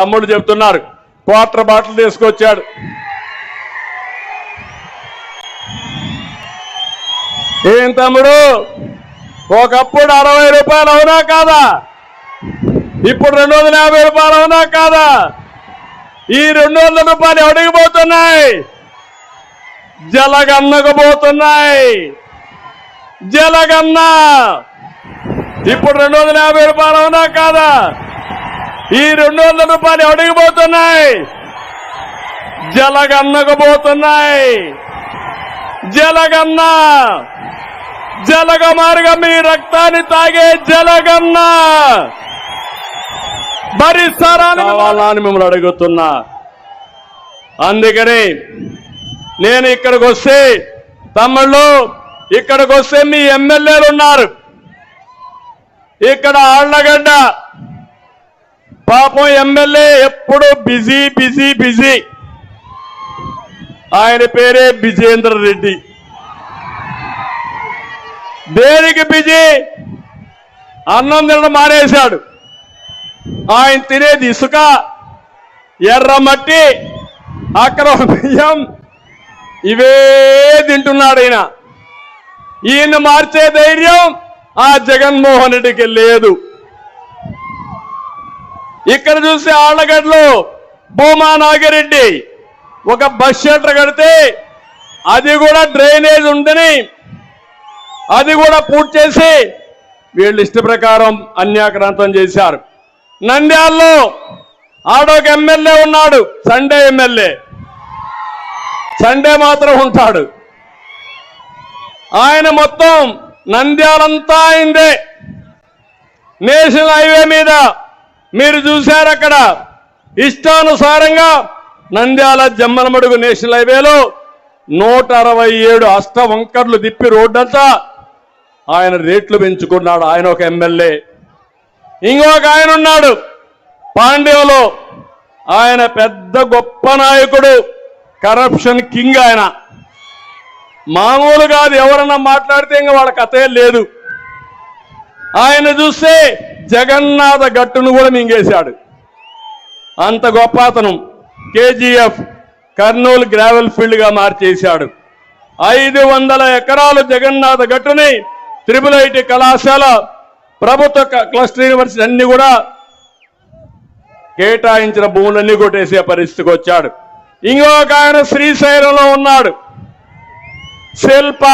తమ్ముడు చెప్తున్నారు quarter bottle తీసుకొచ్చాడు. ఏం తమ్ముడు, ఒకప్పుడు 60 రూపాయలు అవునా కాదా? ఇప్పుడు 250 రూపాయలు అవునా కాదా? ఈ 200 రూపాయలు ఎవడికి పోతున్నాయి? జలగన్నకు పోతున్నాయి. జలగన్న ఇప్పుడు 250 రూపాయలు అవునా కాదా? ఈ 200 రూపాయలు ఎవడికి పోతున్నాయి? జలగన్నకు పోతున్నాయి. జలగన్న జలగమారుగా మీ రక్తాన్ని తాగే జలగన్న భరిస్తారని కావాలని మిమ్మల్ని అడుగుతున్నా. అందుకని నేను ఇక్కడికి వస్తే, తమ్ముళ్ళు ఇక్కడికి వస్తే మీ ఎమ్మెల్యేలు ఉన్నారు. ఇక్కడ ఆళ్లగడ్డ పాపం ఎమ్మెల్యే ఎప్పుడు బిజీ బిజీ బిజీ. ఆయన పేరే విజేంద్ర రెడ్డి. దేనికి బిజీ? అన్నం తినడం మానేశాడు. ఆయన తినేది ఇసుక, ఎర్రమట్టి, అక్రమ బియ్యం, ఇవే తింటున్నాడు. ఈయన మార్చే ధైర్యం ఆ జగన్మోహన్ రెడ్డికి లేదు. ఇక్కడ చూస్తే ఆళ్లగడ్డలో భూమా నాగిరెడ్డి ఒక బస్ షెల్టర్ కడితే అది కూడా డ్రైనేజ్ ఉందని అది కూడా పూర్తి చేసి వీళ్ళు ఇష్ట ప్రకారం అన్యాక్రాంతం చేశారు. నంద్యాలలో ఆడొక ఎమ్మెల్యే ఉన్నాడు, సండే ఎమ్మెల్యే. సండే మాత్రం ఉంటాడు. ఆయన మొత్తం నంద్యాలంతా అయిందే. నేషనల్ హైవే మీద మీరు చూశారు, అక్కడ ఇష్టానుసారంగా నంద్యాల జమ్మలమడుగు నేషనల్ హైవేలో 167 అష్ట వంకర్లు తిప్పి రోడ్డంతా ఆయన రేట్లు పెంచుకున్నాడు. ఆయన ఒక ఎమ్మెల్యే. ఇంకొక ఆయన ఉన్నాడు పాండ్యంలో. ఆయన పెద్ద గొప్ప నాయకుడు, కరప్షన్ కింగ్. ఆయన మామూలు కాదు. ఎవరన్నా మాట్లాడితే ఇంకా వాళ్ళ కథే లేదు. ఆయన చూస్తే జగన్నాథ గట్టును కూడా మింగేశాడు. అంత గొప్ప అతను. కేజీఎఫ్ కర్నూలు గ్రావెల్ ఫీల్డ్ గా మార్చేశాడు. 500 ఎకరాలు జగన్నాథ గట్టుని IIIT కళాశాల, ప్రభుత్వ క్లస్టర్ యూనివర్సిటీ అన్ని కూడా కేటాయించిన భూములన్నీ కొట్టేసే పరిస్థితికి వచ్చాడు. ఇంకొక ఆయన శ్రీశైలంలో ఉన్నాడు, శిల్ప.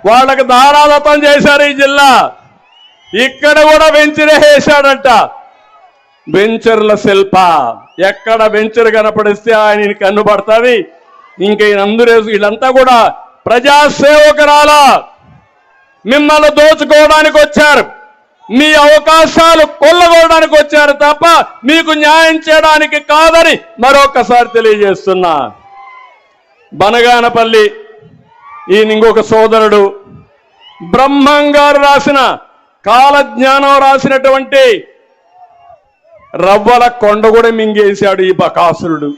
వాళ్ళకి దారాదత్తం చేశారు ఈ జిల్లా. ఇక్కడ కూడా వెంచరే వేశాడంట. వెంచర్ల శిల్ప. ఎక్కడ వెంచర్ కనపడిస్తే ఆయన కన్నుపడుతుంది. ఇంకా అందరూ వీళ్ళంతా కూడా ప్రజాసేవకురాల. మిమ్మల్ని దోచుకోవడానికి వచ్చారు, మీ అవకాశాలు కొల్లగొనడానికి వచ్చారు తప్ప మీకు న్యాయం చేయడానికి కాదని మరొకసారి తెలియజేస్తున్నా. బనగానపల్లి ఈయన ఇంకొక సోదరుడు బ్రహ్మంగారు రాసిన కాలజ్ఞానం రాసినటువంటి రవ్వల కొండ కూడా మింగేశాడు ఈ బకాసురుడు.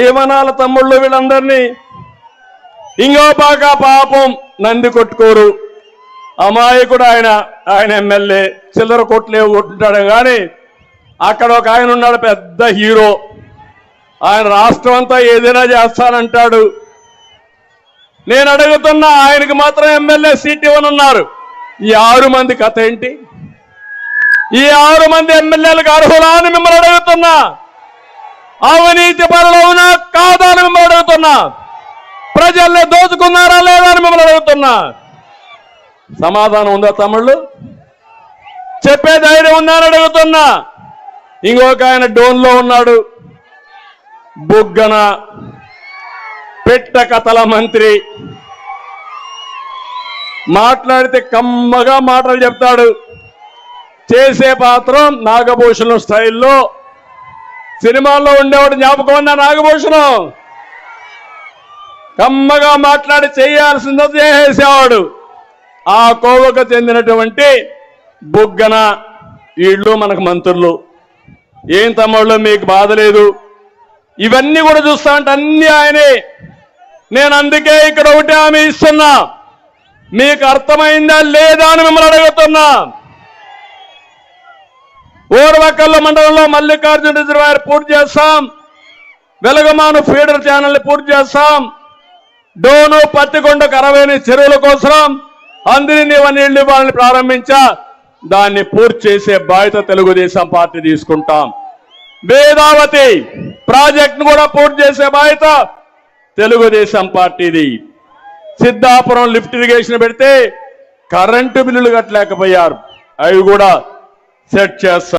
ఏమనాల తమ్ముళ్ళు వీళ్ళందరినీ? ఇంకో బాగా పాపం నంది కొట్టుకోరు అమాయకుడు ఆయన. ఆయన ఎమ్మెల్యే చిల్లర కొట్లేవు కొట్టుంటాడు. కానీ అక్కడ ఒక ఆయన ఉన్నాడు, పెద్ద హీరో. ఆయన రాష్ట్రం అంతా ఏదైనా చేస్తానంటాడు. నేను అడుగుతున్నా, ఆయనకి మాత్రం ఎమ్మెల్యే సీట్ ఇవ్వనున్నారు. ఈ 6 మంది కథ ఏంటి? ఈ 6 మంది ఎమ్మెల్యేలకు అర్హులా అని మిమ్మల్ని అడుగుతున్నా. అవినీతి పరులు అవునా కాదా అని మిమ్మల్ని అడుగుతున్నా. ప్రజల్ని దోచుకున్నారా లేదా అని మిమ్మల్ని అడుగుతున్నా. సమాధానం ఉందా తమ్ముళ్ళు? చెప్పే ధైర్యం ఉందా అని అడుగుతున్నా. ఇంకొక ఆయన డోన్లో ఉన్నాడు, బుగ్గన, పెట్ట కథల మంత్రి. మాట్లాడితే కమ్మగా మాటలు చెప్తాడు. చేసే పాత్రం నాగభూషణం స్టైల్లో. సినిమాల్లో ఉండేవాడు జ్ఞాపకం ఉందా? నాగభూషణం కమ్మగా మాట్లాడి చేయాల్సిందో చేసేవాడు. ఆ కోవకు చెందినటువంటి బుగ్గన వీళ్ళు మనకు మంత్రులు. ఏం తమ్ముళ్ళు మీకు బాధ లేదు? ఇవన్నీ కూడా చూస్తా అంటే అన్ని ఆయనే. నేను అందుకే ఇక్కడ ఒకటి హామీ ఇస్తున్నా, మీకు అర్థమైందా లేదా అని మిమ్మల్ని అడుగుతున్నా. ఓర్వకల్ల మండలంలో మల్లికార్జున రిజర్వాయర్ పూర్తి చేస్తాం. వెలగమాను ఫీడర్ ఛానల్ని పూర్తి చేస్తాం. డోను పత్తికొండకు 60 చెరువుల కోసం అందరినీ నీళ్లు ఇవ్వాలని ప్రారంభించా. దాన్ని పూర్తి చేసే బాధ్యత తెలుగుదేశం పార్టీ తీసుకుంటాం. వేదావతి ప్రాజెక్టును కూడా పూర్తి చేసే బాధ్యత తెలుగుదేశం పార్టీది. సిద్ధాపురం లిఫ్ట్ ఇరిగేషన్ పెడితే కరెంటు బిల్లులు కట్టలేకపోయారు. అవి కూడా సెట్ చేస్తాం.